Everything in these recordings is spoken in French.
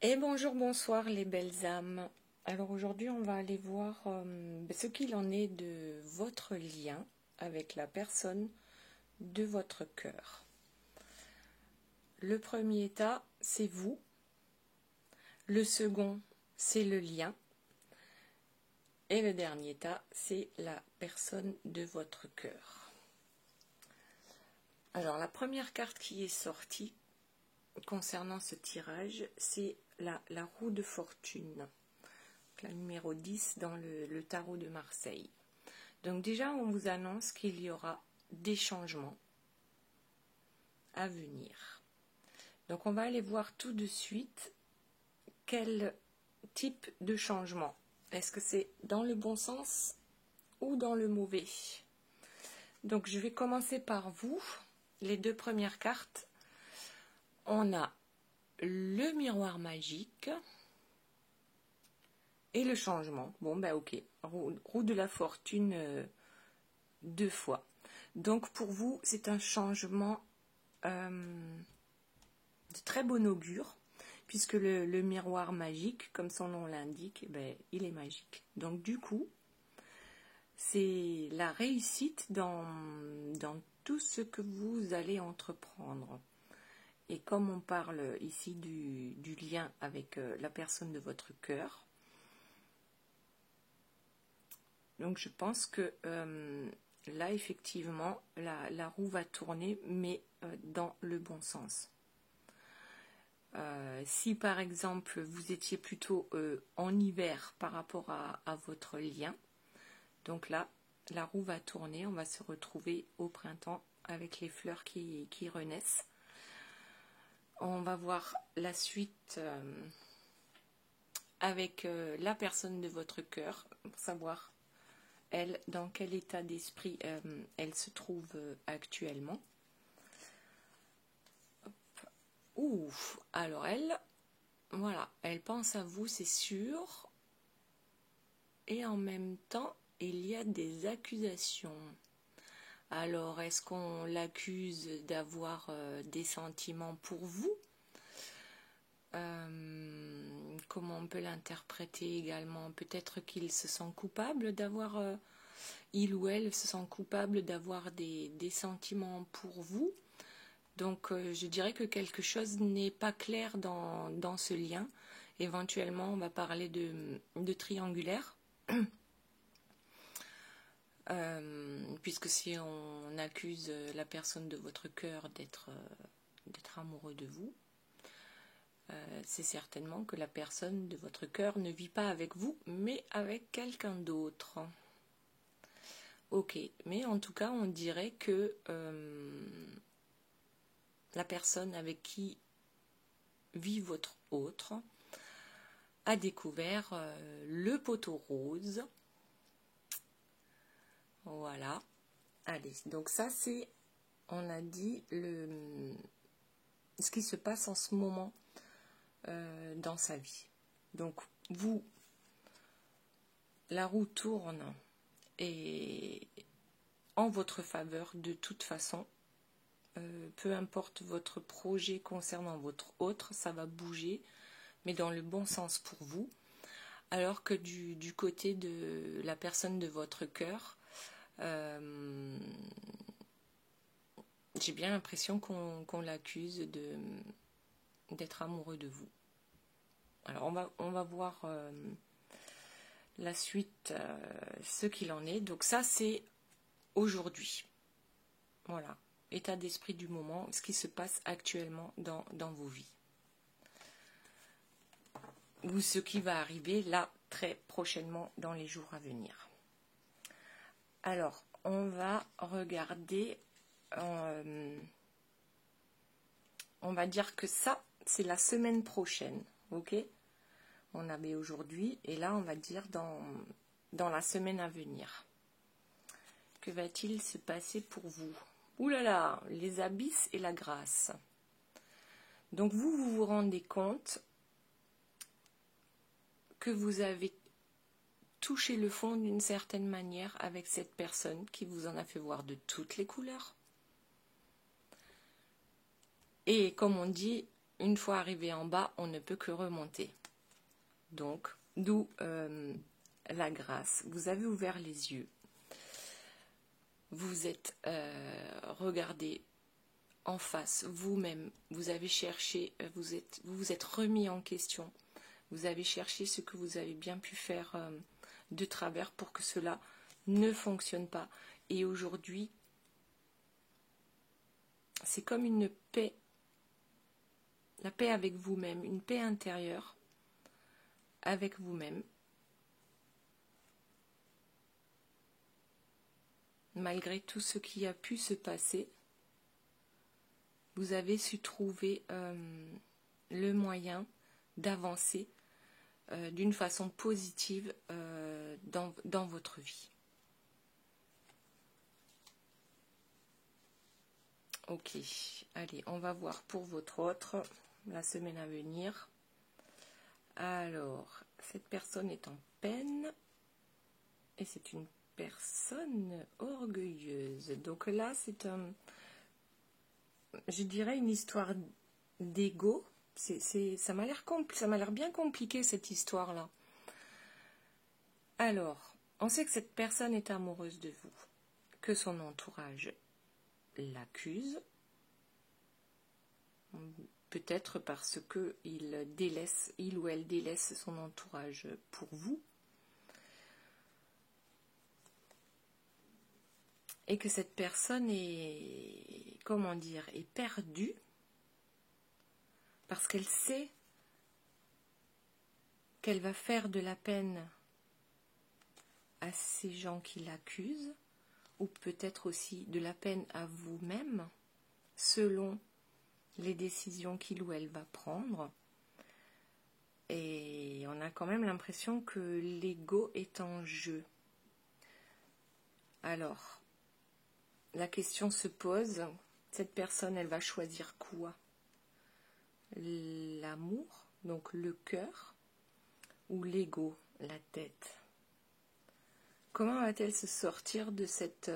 Et bonjour, bonsoir les belles âmes. Alors aujourd'hui, on va aller voir ce qu'il en est de votre lien avec la personne de votre cœur. Le premier état, c'est vous. Le second, c'est le lien. Et le dernier état, c'est la personne de votre cœur. Alors la première carte qui est sortie concernant ce tirage, c'est la roue de fortune. La numéro 10 dans le tarot de Marseille. Donc déjà, on vous annonce qu'il y aura des changements à venir. Donc on va aller voir tout de suite quel type de changement. Est-ce que c'est dans le bon sens ou dans le mauvais? Donc je vais commencer par vous. Les deux premières cartes. On a le miroir magique et le changement. Bon, ben ok. Roue de la fortune deux fois. Donc pour vous, c'est un changement de très bon augure, puisque le miroir magique, comme son nom l'indique, ben, il est magique. Donc du coup, c'est la réussite dans tout ce que vous allez entreprendre. Et comme on parle ici du lien avec la personne de votre cœur, donc je pense que là, effectivement, la roue va tourner, mais dans le bon sens. Si par exemple, vous étiez plutôt en hiver par rapport à votre lien, donc là, la roue va tourner, on va se retrouver au printemps avec les fleurs qui renaissent. On va voir la suite avec la personne de votre cœur, pour savoir elle, dans quel état d'esprit elle se trouve actuellement. Ouf, alors elle, voilà, elle pense à vous, c'est sûr. Et en même temps, il y a des accusations. Alors, est-ce qu'on l'accuse d'avoir des sentiments pour vous? Comment on peut l'interpréter également? Peut-être qu'il se sent coupable d'avoir... il ou elle se sent coupable d'avoir des sentiments pour vous. Donc je dirais que quelque chose n'est pas clair dans ce lien. Éventuellement, on va parler de triangulaire. Puisque si on accuse la personne de votre cœur d'être amoureux de vous, c'est certainement que la personne de votre cœur ne vit pas avec vous, mais avec quelqu'un d'autre. Ok, mais en tout cas, on dirait que la personne avec qui vit votre autre a découvert le poteau rose. Voilà. Allez, donc ça c'est, on a dit, ce qui se passe en ce moment dans sa vie. Donc vous, la roue tourne et en votre faveur de toute façon. Peu importe votre projet concernant votre autre, ça va bouger, mais dans le bon sens pour vous. Alors que du côté de la personne de votre cœur, j'ai bien l'impression qu'on l'accuse d'être amoureux de vous. Alors on va voir la suite, ce qu'il en est. Donc ça c'est aujourd'hui. Voilà. État d'esprit du moment, ce qui se passe actuellement dans vos vies. Ou ce qui va arriver là très prochainement dans les jours à venir. Alors, on va regarder, on va dire que ça, c'est la semaine prochaine, ok? On avait aujourd'hui, et là, on va dire dans la semaine à venir. Que va-t-il se passer pour vous? Ouh là là, les abysses et la grâce. Donc vous vous rendez compte que vous avez touché le fond d'une certaine manière avec cette personne qui vous en a fait voir de toutes les couleurs. Et comme on dit, une fois arrivé en bas, on ne peut que remonter. Donc, d'où la grâce. Vous avez ouvert les yeux. Vous êtes regardé en face vous-même. Vous avez cherché, vous vous êtes remis en question. Vous avez cherché ce que vous avez bien pu faire de travers pour que cela ne fonctionne pas. Et aujourd'hui, c'est comme une paix. La paix avec vous-même, une paix intérieure avec vous-même. Malgré tout ce qui a pu se passer, vous avez su trouver le moyen d'avancer d'une façon positive dans votre vie. Ok, allez, on va voir pour votre autre, la semaine à venir. Alors, cette personne est en peine et c'est une personne orgueilleuse. Donc là, c'est je dirais une histoire d'ego. Ça m'a l'air bien compliqué cette histoire-là. Alors, on sait que cette personne est amoureuse de vous, que son entourage l'accuse, peut-être parce que il ou elle délaisse son entourage pour vous, et que cette personne est, comment dire, est perdue parce qu'elle sait qu'elle va faire de la peine à ces gens qui l'accusent, ou peut-être aussi de la peine à vous-même, selon les décisions qu'il ou elle va prendre. Et on a quand même l'impression que l'ego est en jeu. Alors, la question se pose, cette personne, elle va choisir quoi? L'amour, donc le cœur, ou l'ego, la tête? Comment va-t-elle se sortir de cette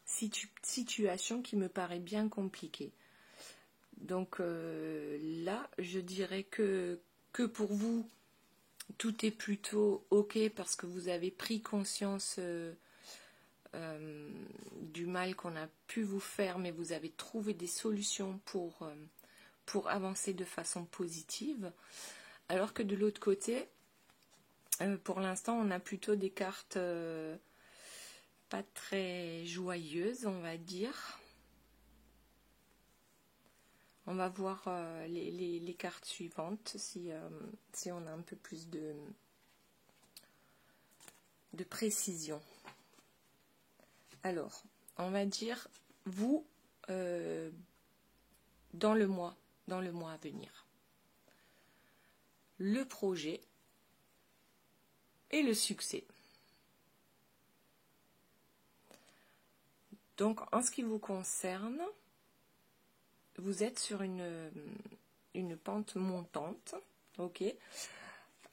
situation qui me paraît bien compliquée? Donc là, je dirais que pour vous, tout est plutôt ok parce que vous avez pris conscience du mal qu'on a pu vous faire, mais vous avez trouvé des solutions pour avancer de façon positive. Alors que de l'autre côté, pour l'instant, on a plutôt des cartes pas très joyeuses, on va dire. On va voir les cartes suivantes si on a un peu plus de précision. Alors, on va dire, vous, dans le mois à venir, le projet et le succès. Donc, en ce qui vous concerne, vous êtes sur une pente montante, ok,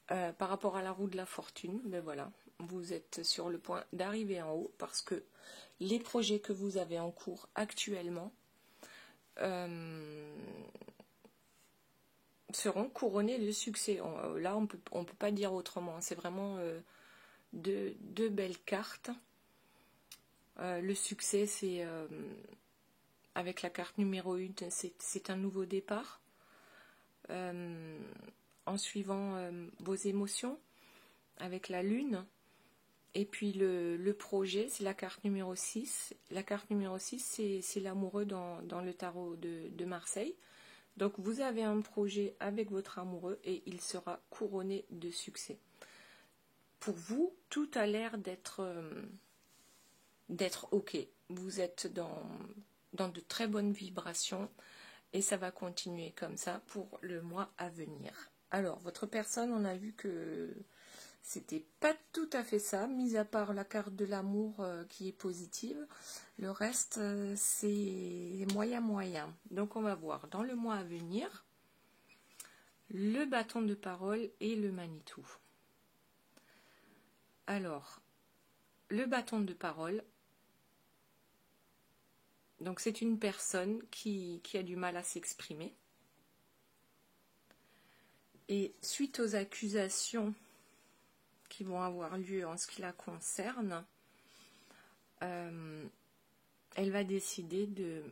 par rapport à la roue de la fortune, ben voilà, vous êtes sur le point d'arriver en haut parce que les projets que vous avez en cours actuellement seront couronnés de succès. Là, on peut pas dire autrement. C'est vraiment deux belles cartes. Le succès, c'est avec la carte numéro 1, c'est un nouveau départ. En suivant vos émotions, avec la lune. Et puis le projet, c'est la carte numéro 6. La carte numéro 6, c'est l'amoureux dans le tarot de Marseille. Donc vous avez un projet avec votre amoureux et il sera couronné de succès. Pour vous, tout a l'air d'être ok. Vous êtes dans de très bonnes vibrations et ça va continuer comme ça pour le mois à venir. Alors, votre personne, on a vu que c'était pas tout à fait ça, mis à part la carte de l'amour qui est positive. Le reste, c'est moyen. Donc, on va voir dans le mois à venir le bâton de parole et le Manitou. Alors, le bâton de parole, donc c'est une personne qui a du mal à s'exprimer. Et suite aux accusations qui vont avoir lieu en ce qui la concerne, elle va décider de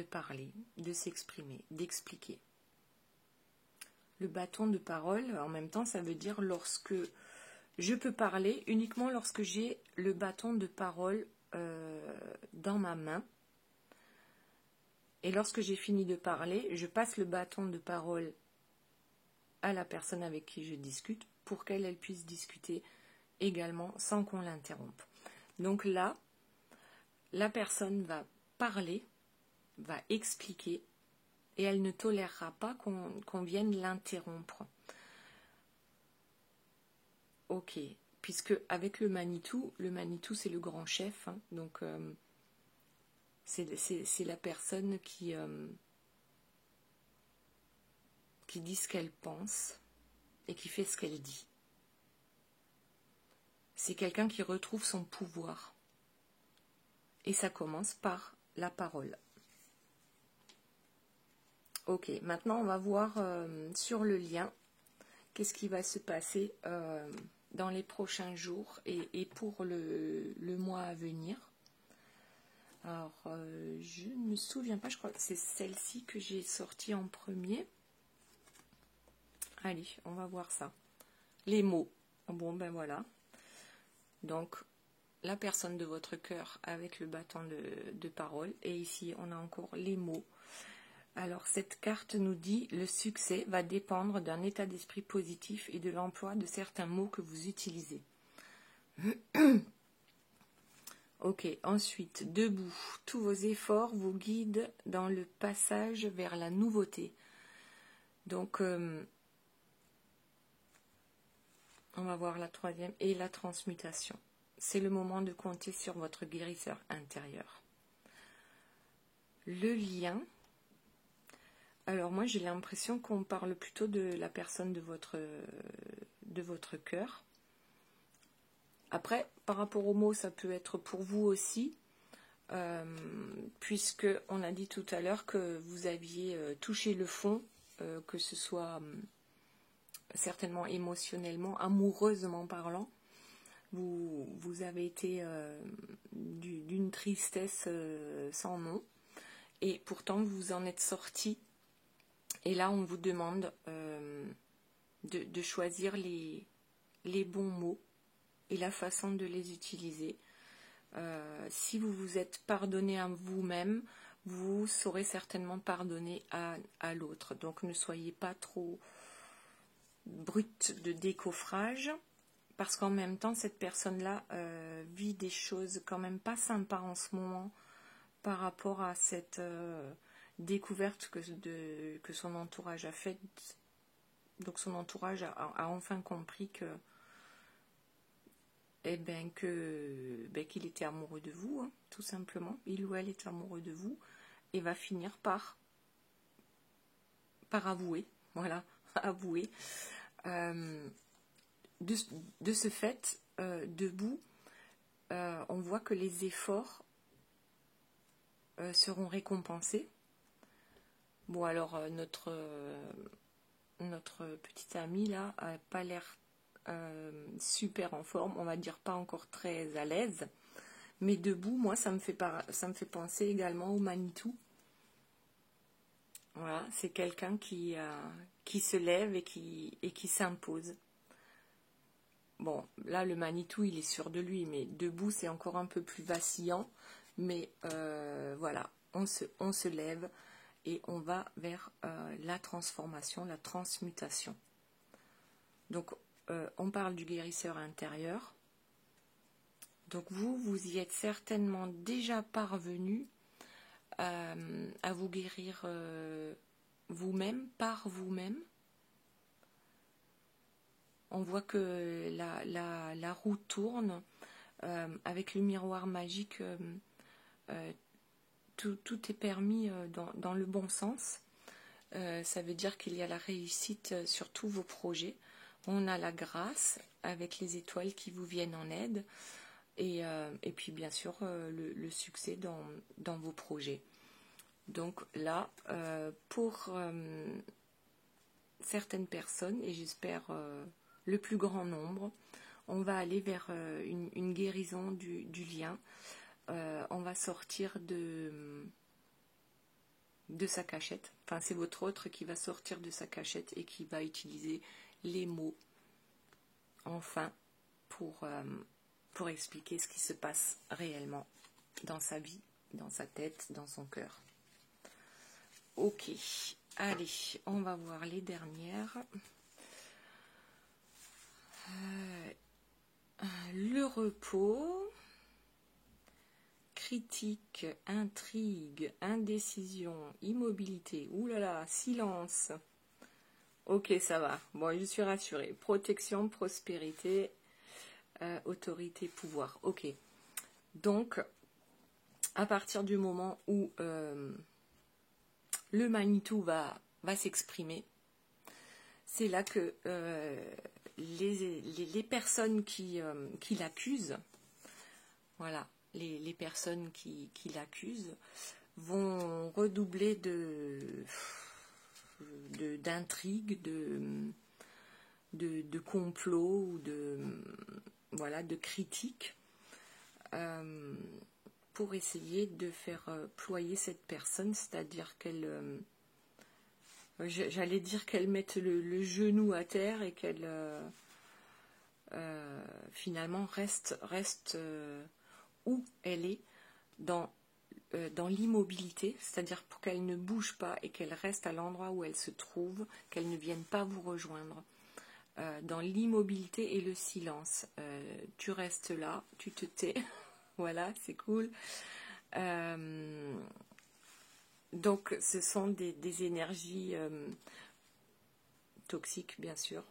parler, de s'exprimer, d'expliquer. Le bâton de parole, en même temps, ça veut dire lorsque je peux parler uniquement lorsque j'ai le bâton de parole dans ma main. Et lorsque j'ai fini de parler, je passe le bâton de parole à la personne avec qui je discute pour qu'elle puisse discuter également sans qu'on l'interrompe. Donc là, la personne va parler, va expliquer et elle ne tolérera pas qu'on vienne l'interrompre. Ok, puisque avec le Manitou c'est le grand chef, hein, donc c'est la personne qui dit ce qu'elle pense et qui fait ce qu'elle dit. C'est quelqu'un qui retrouve son pouvoir. Et ça commence par la parole. Ok, maintenant on va voir sur le lien qu'est-ce qui va se passer dans les prochains jours et pour le mois à venir. Alors, je ne me souviens pas, je crois que c'est celle-ci que j'ai sortie en premier. Allez, on va voir ça. Les mots. Bon, ben voilà. Donc, la personne de votre cœur avec le bâton de parole. Et ici, on a encore les mots. Alors, cette carte nous dit « Le succès va dépendre d'un état d'esprit positif et de l'emploi de certains mots que vous utilisez. » Ok, ensuite, debout. Tous vos efforts vous guident dans le passage vers la nouveauté. Donc, on va voir la troisième et la transmutation. C'est le moment de compter sur votre guérisseur intérieur. Le lien. Alors moi, j'ai l'impression qu'on parle plutôt de la personne de votre cœur. Après, par rapport aux mots, ça peut être pour vous aussi, puisque on a dit tout à l'heure que vous aviez touché le fond, que ce soit certainement émotionnellement, amoureusement parlant. Vous avez été d'une tristesse sans nom, et pourtant vous en êtes sorti. Et là, on vous demande de choisir les bons mots et la façon de les utiliser. Si vous vous êtes pardonné à vous-même, vous saurez certainement pardonner à l'autre. Donc ne soyez pas trop brut de décoffrage, parce qu'en même temps, cette personne-là vit des choses quand même pas sympas en ce moment par rapport à cette découverte que son entourage a faite. Donc son entourage a enfin compris qu'il était amoureux de vous, hein, tout simplement. Il ou elle est amoureux de vous et va finir par avouer, voilà, avouer. De ce fait, debout, on voit que les efforts seront récompensés. Bon, alors notre petite amie là a pas l'air super en forme, on va dire pas encore très à l'aise, mais debout, moi ça me fait penser également au Manitou. Voilà, c'est quelqu'un qui se lève et qui s'impose. Bon, là le Manitou il est sûr de lui, mais debout c'est encore un peu plus vacillant, mais voilà, on se lève et on va vers la transformation, la transmutation. Donc on parle du guérisseur intérieur. Donc vous y êtes certainement déjà parvenu à vous guérir vous-même, par vous-même. On voit que la roue tourne avec le miroir magique. Tout est permis dans le bon sens. Ça veut dire qu'il y a la réussite sur tous vos projets. On a la grâce avec les étoiles qui vous viennent en aide. Et puis bien sûr le succès dans vos projets. Donc là, pour certaines personnes, et j'espère le plus grand nombre, on va aller vers une guérison du lien. On va sortir de sa cachette. Enfin, c'est votre autre qui va sortir de sa cachette et qui va utiliser les mots, enfin, pour expliquer ce qui se passe réellement dans sa vie, dans sa tête, dans son cœur. Ok, allez, on va voir les dernières. Le repos, critique, intrigue, indécision, immobilité, oulala, silence. Ok, ça va, bon, je suis rassurée. Protection, prospérité, autorité, pouvoir. Ok, donc, à partir du moment où le Manitou va s'exprimer, c'est là que les personnes qui l'accusent, voilà, les personnes qui l'accusent vont redoubler d'intrigues, de complots ou de critiques pour essayer de faire ployer cette personne, c'est-à-dire qu'elle j'allais dire qu'elle mette le genou à terre et qu'elle finalement reste où elle est dans l'immobilité, c'est-à-dire pour qu'elle ne bouge pas et qu'elle reste à l'endroit où elle se trouve, qu'elle ne vienne pas vous rejoindre. Dans l'immobilité et le silence. Tu restes là, tu te tais, voilà, c'est cool. Donc ce sont des énergies toxiques, bien sûr,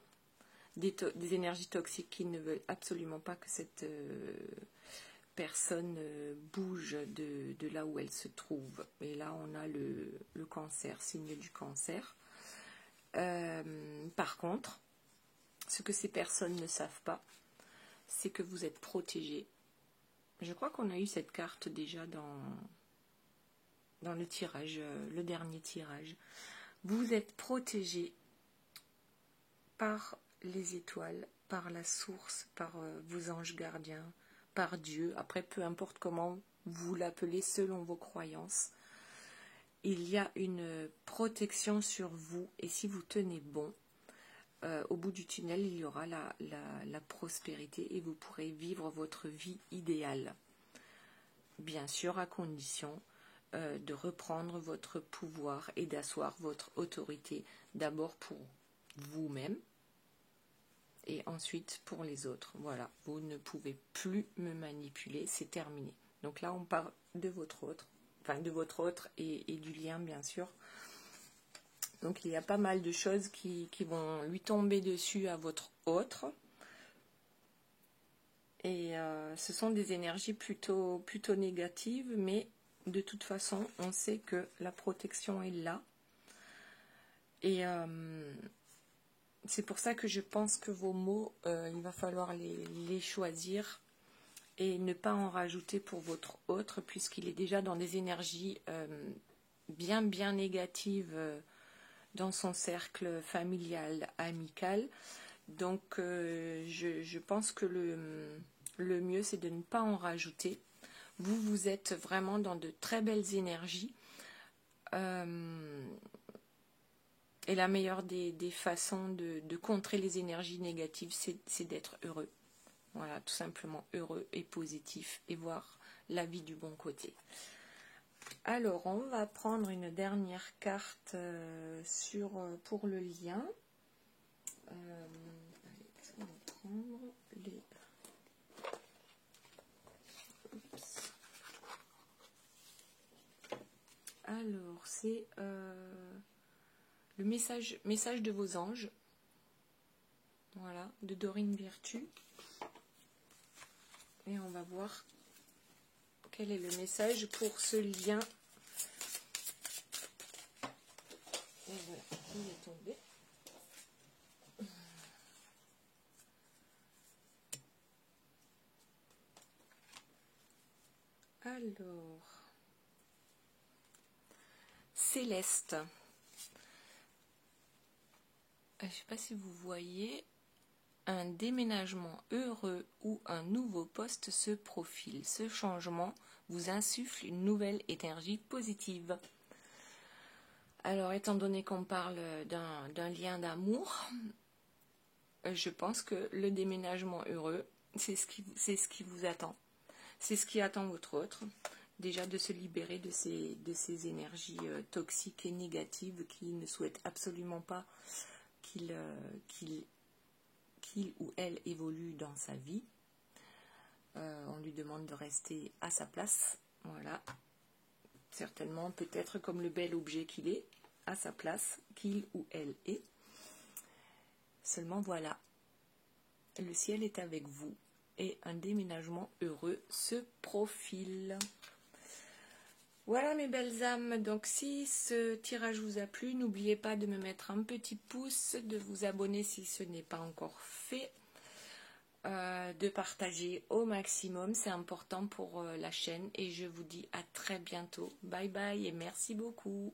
des énergies toxiques qui ne veulent absolument pas que cette personne bouge de là où elle se trouve. Et là on a le cancer, signe du cancer. Par contre, ce que ces personnes ne savent pas, c'est que vous êtes protégé. Je crois qu'on a eu cette carte déjà dans le tirage, le dernier tirage. Vous êtes protégé par les étoiles, par la source, par vos anges gardiens, par Dieu. Après, peu importe comment vous l'appelez selon vos croyances. Il y a une protection sur vous et si vous tenez bon, au bout du tunnel, il y aura la prospérité et vous pourrez vivre votre vie idéale. Bien sûr, à condition de reprendre votre pouvoir et d'asseoir votre autorité d'abord pour vous-même et ensuite pour les autres. Voilà, vous ne pouvez plus me manipuler, c'est terminé. Donc là, on parle de votre autre, enfin de votre autre et du lien, bien sûr. Donc il y a pas mal de choses qui vont lui tomber dessus à votre autre. Et ce sont des énergies plutôt négatives, mais de toute façon, on sait que la protection est là. Et c'est pour ça que je pense que vos mots, il va falloir les choisir et ne pas en rajouter pour votre autre, puisqu'il est déjà dans des énergies bien négatives dans son cercle familial, amical. Donc je pense que le mieux c'est de ne pas en rajouter. Vous êtes vraiment dans de très belles énergies. Et la meilleure des façons de contrer les énergies négatives, c'est d'être heureux. Voilà, tout simplement heureux et positif et voir la vie du bon côté. Alors, on va prendre une dernière carte pour le lien. On va prendre les... Oups. Alors, c'est le message de vos anges. Voilà, de Dorine Virtue. Et on va voir quel est le message pour ce lien. Et voilà, il est tombé. Alors, Céleste. je ne sais pas si vous voyez, un déménagement heureux ou un nouveau poste se profile. Ce changement vous insuffle une nouvelle énergie positive. Alors, étant donné qu'on parle d'un lien d'amour, je pense que le déménagement heureux, c'est ce qui vous attend. C'est ce qui attend votre autre. Déjà de se libérer de ces énergies toxiques et négatives qui ne souhaitent absolument pas qu'il ou elle évolue dans sa vie. On lui demande de rester à sa place. Voilà. Certainement, peut-être comme le bel objet qu'il est, à sa place, qu'il ou elle est. Seulement voilà, le ciel est avec vous et un déménagement heureux se profile. Voilà mes belles âmes, donc si ce tirage vous a plu, n'oubliez pas de me mettre un petit pouce, de vous abonner si ce n'est pas encore fait, de partager au maximum, c'est important pour la chaîne et je vous dis à très bientôt. Bye bye et merci beaucoup.